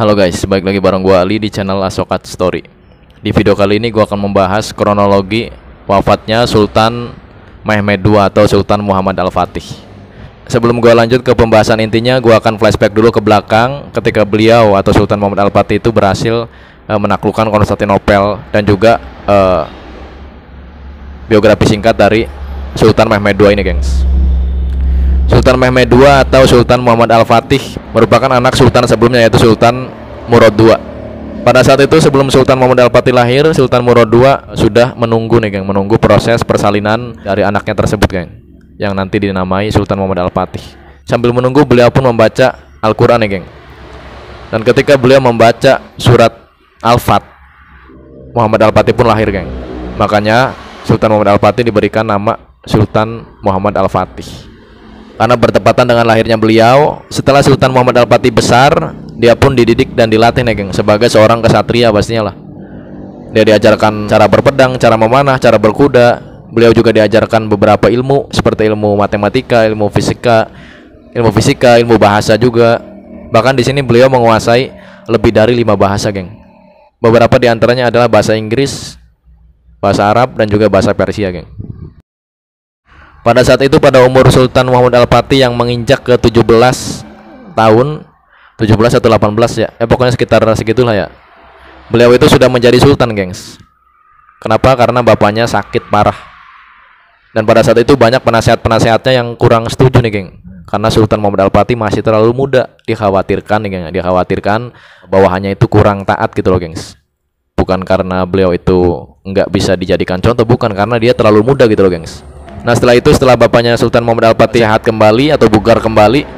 Halo guys, balik lagi bareng gua Ali di channel Asokat Story. Di video kali ini gua akan membahas kronologi wafatnya Sultan Mehmed II atau Sultan Muhammad Al-Fatih. Sebelum gua lanjut ke pembahasan intinya, gua akan flashback dulu ke belakang ketika beliau atau Sultan Muhammad Al-Fatih itu berhasil menaklukkan Konstantinopel, dan juga biografi singkat dari Sultan Mehmed II ini, gengs. Sultan Mehmed II atau Sultan Muhammad Al-Fatih merupakan anak sultan sebelumnya, yaitu Sultan Murad II. Pada saat itu sebelum Sultan Muhammad Al-Fatih lahir, Sultan Murad II sudah menunggu nih, geng, menunggu proses persalinan dari anaknya tersebut, geng, yang nanti dinamai Sultan Muhammad Al-Fatih. Sambil menunggu, beliau pun membaca Al-Quran nih, geng. Dan ketika beliau membaca surat Al-Fat, Muhammad Al-Fatih pun lahir, geng. Makanya Sultan Muhammad Al-Fatih diberikan nama Sultan Muhammad Al-Fatih karena bertepatan dengan lahirnya beliau. Setelah Sultan Muhammad Al-Fatih besar, dia pun dididik dan dilatih nih, geng, sebagai seorang kesatria pastinya lah. Dia diajarkan cara berpedang, cara memanah, cara berkuda. Beliau juga diajarkan beberapa ilmu seperti ilmu matematika, ilmu fisika, ilmu bahasa juga. Bahkan di sini beliau menguasai lebih dari 5 bahasa, geng. Beberapa di antaranya adalah bahasa Inggris, bahasa Arab, dan juga bahasa Persia, geng. Pada saat itu, pada umur Sultan Muhammad Al-Fatih yang menginjak ke 17 tahun, 17 atau 18 ya, pokoknya sekitar segitulah ya, beliau itu sudah menjadi sultan, gengs. Kenapa? Karena bapaknya sakit parah. Dan pada saat itu banyak penasehat-penasehatnya yang kurang setuju nih, geng, karena Sultan Muhammad Al-Fatih masih terlalu muda. Dikhawatirkan nih, geng, dikhawatirkan bawahannya itu kurang taat gitu loh, gengs. Bukan karena beliau itu nggak bisa dijadikan contoh, bukan, karena dia terlalu muda gitu loh, gengs. Nah, setelah bapaknya Sultan Muhammad Al-Fatih sehat kembali atau bugar kembali,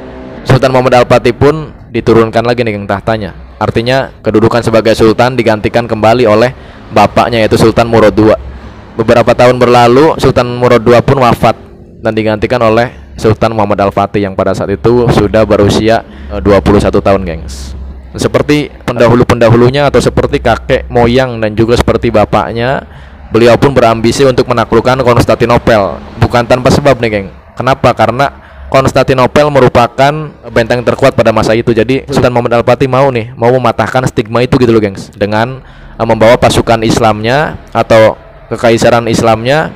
Sultan Muhammad Al-Fatih pun diturunkan lagi nih, geng, tahtanya. Artinya kedudukan sebagai sultan digantikan kembali oleh bapaknya, yaitu Sultan Murad II. Beberapa tahun berlalu, Sultan Murad II pun wafat dan digantikan oleh Sultan Muhammad Al-Fatih yang pada saat itu sudah berusia 21 tahun, gengs. Seperti pendahulu-pendahulunya atau seperti kakek moyang dan juga seperti bapaknya, beliau pun berambisi untuk menaklukkan Konstantinopel. Bukan tanpa sebab nih, geng. Kenapa? Karena Konstantinopel merupakan benteng terkuat pada masa itu. Jadi Sultan Muhammad Al-Fatih mau mematahkan stigma itu gitu loh, gengs, dengan membawa pasukan Islamnya atau kekaisaran Islamnya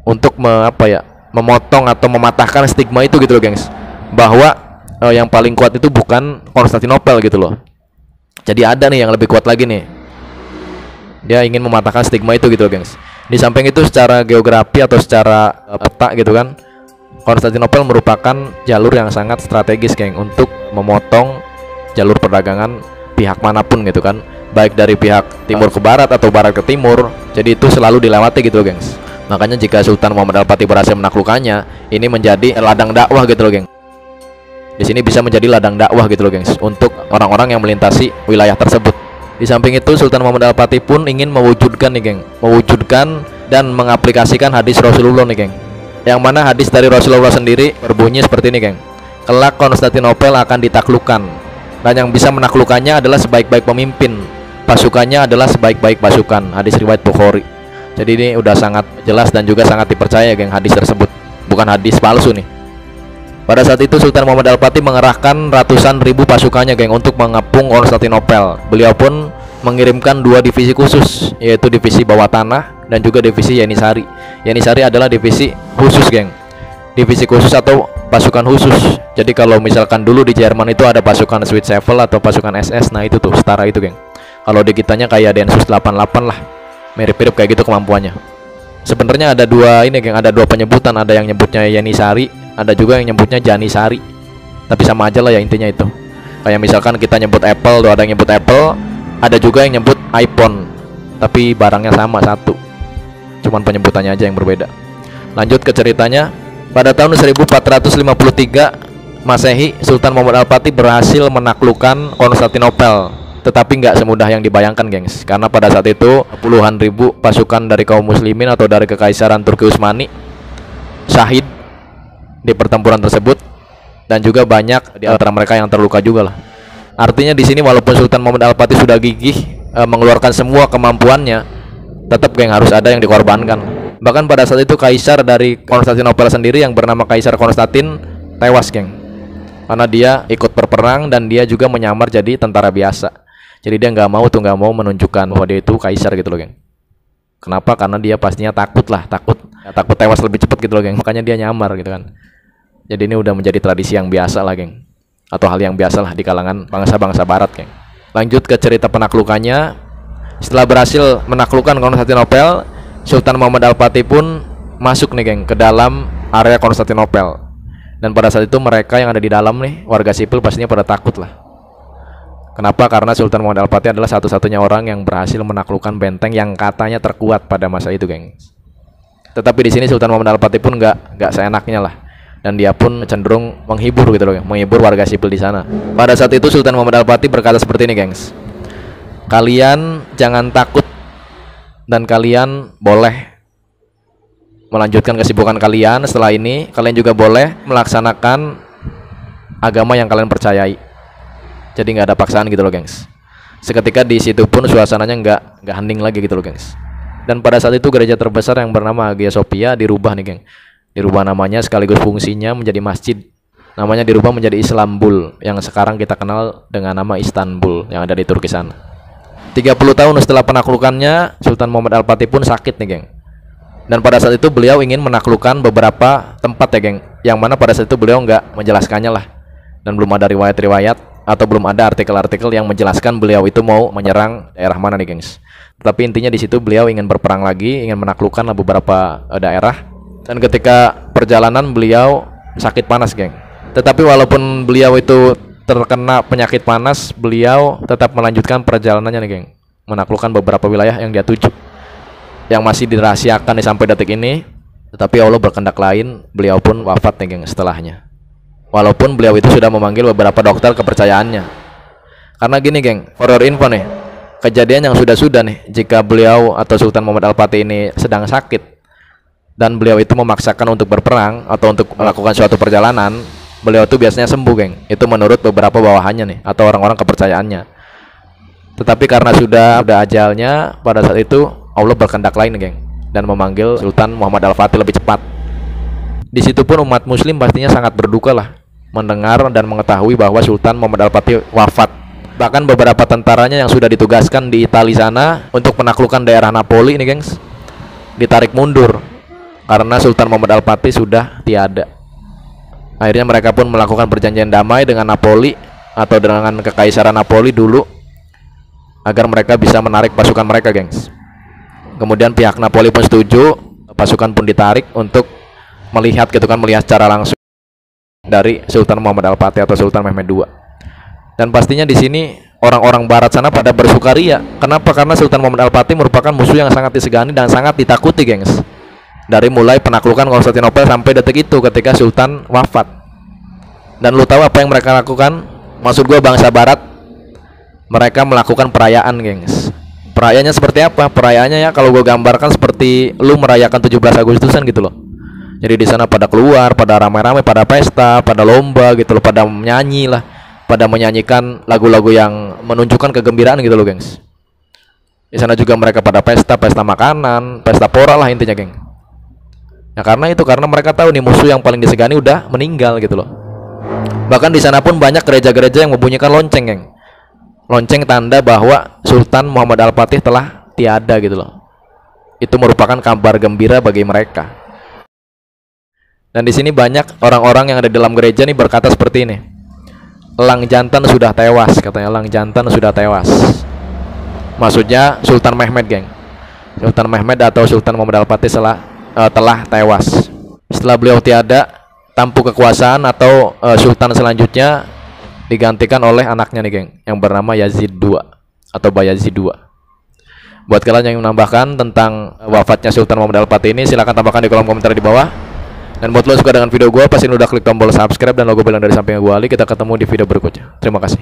untuk memotong atau mematahkan stigma itu gitu loh, gengs, bahwa yang paling kuat itu bukan Konstantinopel gitu loh. Jadi ada nih yang lebih kuat lagi nih. Dia ingin mematahkan stigma itu gitu loh, gengs. Di samping itu, secara geografi atau secara peta gitu kan, Konstantinopel merupakan jalur yang sangat strategis, geng, untuk memotong jalur perdagangan pihak manapun gitu kan, baik dari pihak timur ke barat atau barat ke timur. Jadi itu selalu dilewati gitu loh, gengs. Makanya jika Sultan Muhammad Al-Fatih berhasil menaklukkannya, ini menjadi ladang dakwah gitu loh, geng. Di sini bisa menjadi ladang dakwah gitu loh, gengs, untuk orang-orang yang melintasi wilayah tersebut. Di samping itu, Sultan Muhammad Al-Fatih pun ingin mewujudkan nih, geng, mewujudkan dan mengaplikasikan hadis Rasulullah nih, geng. Yang mana hadis dari Rasulullah sendiri berbunyi seperti ini, geng. Kelak Konstantinopel akan ditaklukkan, dan yang bisa menaklukkannya adalah sebaik-baik pemimpin. Pasukannya adalah sebaik-baik pasukan. Hadis riwayat Bukhari. Jadi ini udah sangat jelas dan juga sangat dipercaya, geng, hadis tersebut. Bukan hadis palsu nih. Pada saat itu Sultan Muhammad Al-Fatih mengerahkan ratusan ribu pasukannya, geng, untuk mengepung Konstantinopel. Beliau pun mengirimkan 2 divisi khusus, yaitu divisi bawah tanah dan juga divisi Yenisari. Yenisari adalah divisi khusus, geng, divisi khusus atau pasukan khusus. Jadi kalau misalkan dulu di Jerman itu ada pasukan Switzerland atau pasukan SS, nah itu tuh setara itu, geng. Kalau di kitanya kayak Densus 88 lah, mirip-mirip kayak gitu kemampuannya. Sebenarnya ada 2 ini, geng, ada 2 penyebutan. Ada yang nyebutnya Yenisari, ada juga yang nyebutnya Janisari. Tapi sama aja lah ya, intinya itu. Kayak misalkan kita nyebut Apple, ada yang nyebut Apple, ada juga yang nyebut iPhone, tapi barangnya sama, satu, cuman penyebutannya aja yang berbeda. Lanjut ke ceritanya. Pada tahun 1453 Masehi, Sultan Muhammad Al-Fatih berhasil menaklukkan Konstantinopel. Tetapi nggak semudah yang dibayangkan, gengs, karena pada saat itu puluhan ribu pasukan dari kaum muslimin atau dari kekaisaran Turki Utsmani syahid di pertempuran tersebut, dan juga banyak di antara mereka yang terluka juga lah. Artinya di sini walaupun Sultan Muhammad Al-Fatih sudah gigih mengeluarkan semua kemampuannya, tetap, geng, harus ada yang dikorbankan. Bahkan pada saat itu kaisar dari Konstantinopel sendiri yang bernama Kaisar Konstantin tewas, geng. karena dia ikut berperang dan dia juga menyamar jadi tentara biasa. Jadi dia nggak mau menunjukkan bahwa dia itu kaisar gitu loh, geng. Kenapa? Karena dia pastinya takut tewas lebih cepat gitu loh, geng. Makanya dia nyamar gitu kan. Jadi ini udah menjadi tradisi yang biasa lah, geng, atau hal yang biasa lah di kalangan bangsa-bangsa barat, geng. Lanjut ke cerita penaklukannya. Setelah berhasil menaklukkan Konstantinopel, Sultan Muhammad Al-Fatih pun masuk nih, geng, ke dalam area Konstantinopel. Dan pada saat itu mereka yang ada di dalam nih, warga sipil, pastinya pada takut lah. Kenapa? Karena Sultan Muhammad Al-Fatih adalah satu-satunya orang yang berhasil menaklukkan benteng yang katanya terkuat pada masa itu, geng. Tetapi di sini Sultan Muhammad Al-Fatih pun nggak seenaknya lah, dan dia pun cenderung menghibur gitu loh, menghibur warga sipil di sana. Pada saat itu Sultan Muhammad Al-Fatih berkata seperti ini, gengs. Kalian jangan takut dan kalian boleh melanjutkan kesibukan kalian. Setelah ini kalian juga boleh melaksanakan agama yang kalian percayai. Jadi nggak ada paksaan gitu loh, gengs. Seketika di situ pun suasananya nggak hening lagi gitu loh, gengs. Dan pada saat itu gereja terbesar yang bernama Hagia Sophia dirubah nih, geng. Dirubah namanya sekaligus fungsinya menjadi masjid. Namanya dirubah menjadi Islambul, yang sekarang kita kenal dengan nama Istanbul yang ada di Turki sana. 30 tahun setelah penaklukannya, Sultan Muhammad Al-Fatih pun sakit nih, geng. Dan pada saat itu beliau ingin menaklukkan beberapa tempat ya, geng, yang mana pada saat itu beliau nggak menjelaskannya lah, dan belum ada riwayat-riwayat atau belum ada artikel-artikel yang menjelaskan beliau itu mau menyerang daerah mana nih, gengs. Tapi intinya di situ beliau ingin berperang lagi, ingin menaklukkan beberapa daerah. Dan ketika perjalanan beliau sakit panas, geng. Tetapi walaupun beliau itu terkena penyakit panas, beliau tetap melanjutkan perjalanannya nih, geng, menaklukkan beberapa wilayah yang dia tuju, yang masih dirahasiakan nih sampai detik ini. Tetapi Allah berkehendak lain, beliau pun wafat nih, geng, setelahnya. Walaupun beliau itu sudah memanggil beberapa dokter kepercayaannya. Karena gini, geng, for your info nih, kejadian yang sudah-sudah nih, jika beliau atau Sultan Muhammad Al-Fatih ini sedang sakit dan beliau itu memaksakan untuk berperang atau untuk melakukan suatu perjalanan, beliau itu biasanya sembuh, geng. Itu menurut beberapa bawahannya nih, atau orang-orang kepercayaannya. Tetapi karena sudah ada ajalnya, pada saat itu Allah berkehendak lain, geng, dan memanggil Sultan Muhammad Al-Fatih lebih cepat. Di situ pun umat muslim pastinya sangat berduka lah mendengar dan mengetahui bahwa Sultan Muhammad Al-Fatih wafat. Bahkan beberapa tentaranya yang sudah ditugaskan di Italia sana untuk menaklukkan daerah Napoli ini, gengs, ditarik mundur karena Sultan Muhammad Al-Fatih sudah tiada. Akhirnya mereka pun melakukan perjanjian damai dengan Napoli atau dengan kekaisaran Napoli dulu, agar mereka bisa menarik pasukan mereka, gengs. Kemudian pihak Napoli pun setuju, pasukan pun ditarik untuk melihat gitu kan, melihat secara langsung dari Sultan Muhammad Al-Fatih atau Sultan Mehmed II. Dan pastinya di sini orang-orang barat sana pada bersukaria. Kenapa? Karena Sultan Muhammad Al-Fatih merupakan musuh yang sangat disegani dan sangat ditakuti, gengs. Dari mulai penaklukan Konstantinopel sampai detik itu ketika Sultan wafat. Dan lu tahu apa yang mereka lakukan? Maksud gue bangsa barat, mereka melakukan perayaan, gengs. Perayaannya seperti apa? Perayaannya ya kalau gue gambarkan seperti lu merayakan 17 Agustusan gitu loh. Jadi di sana pada keluar, pada ramai-ramai, pada pesta, pada lomba gitu loh, pada menyanyi lah, pada menyanyikan lagu-lagu yang menunjukkan kegembiraan gitu loh, gengs. Di sana juga mereka pada pesta makanan, pesta pora lah intinya, geng. Ya karena mereka tahu nih musuh yang paling disegani udah meninggal gitu loh. Bahkan di sana pun banyak gereja-gereja yang membunyikan lonceng, geng. Lonceng tanda bahwa Sultan Muhammad Al-Fatih telah tiada gitu loh. Itu merupakan kabar gembira bagi mereka. Dan di sini banyak orang-orang yang ada di dalam gereja nih berkata seperti ini. Elang jantan sudah tewas, katanya. Elang jantan sudah tewas. Maksudnya Sultan Mehmed, geng. Sultan Mehmed atau Sultan Muhammad Al-Fatih telah tewas. Setelah beliau tiada, tampuk kekuasaan atau Sultan selanjutnya digantikan oleh anaknya nih, geng, yang bernama Yazid II atau Bayazid II. Buat kalian yang menambahkan tentang wafatnya Sultan Muhammad Al-Fatih ini, silahkan tambahkan di kolom komentar di bawah. Dan buat lo suka dengan video gue, pastiin udah klik tombol subscribe dan logo bel yang dari sampingnya gue Ali. Kita ketemu di video berikutnya. Terima kasih.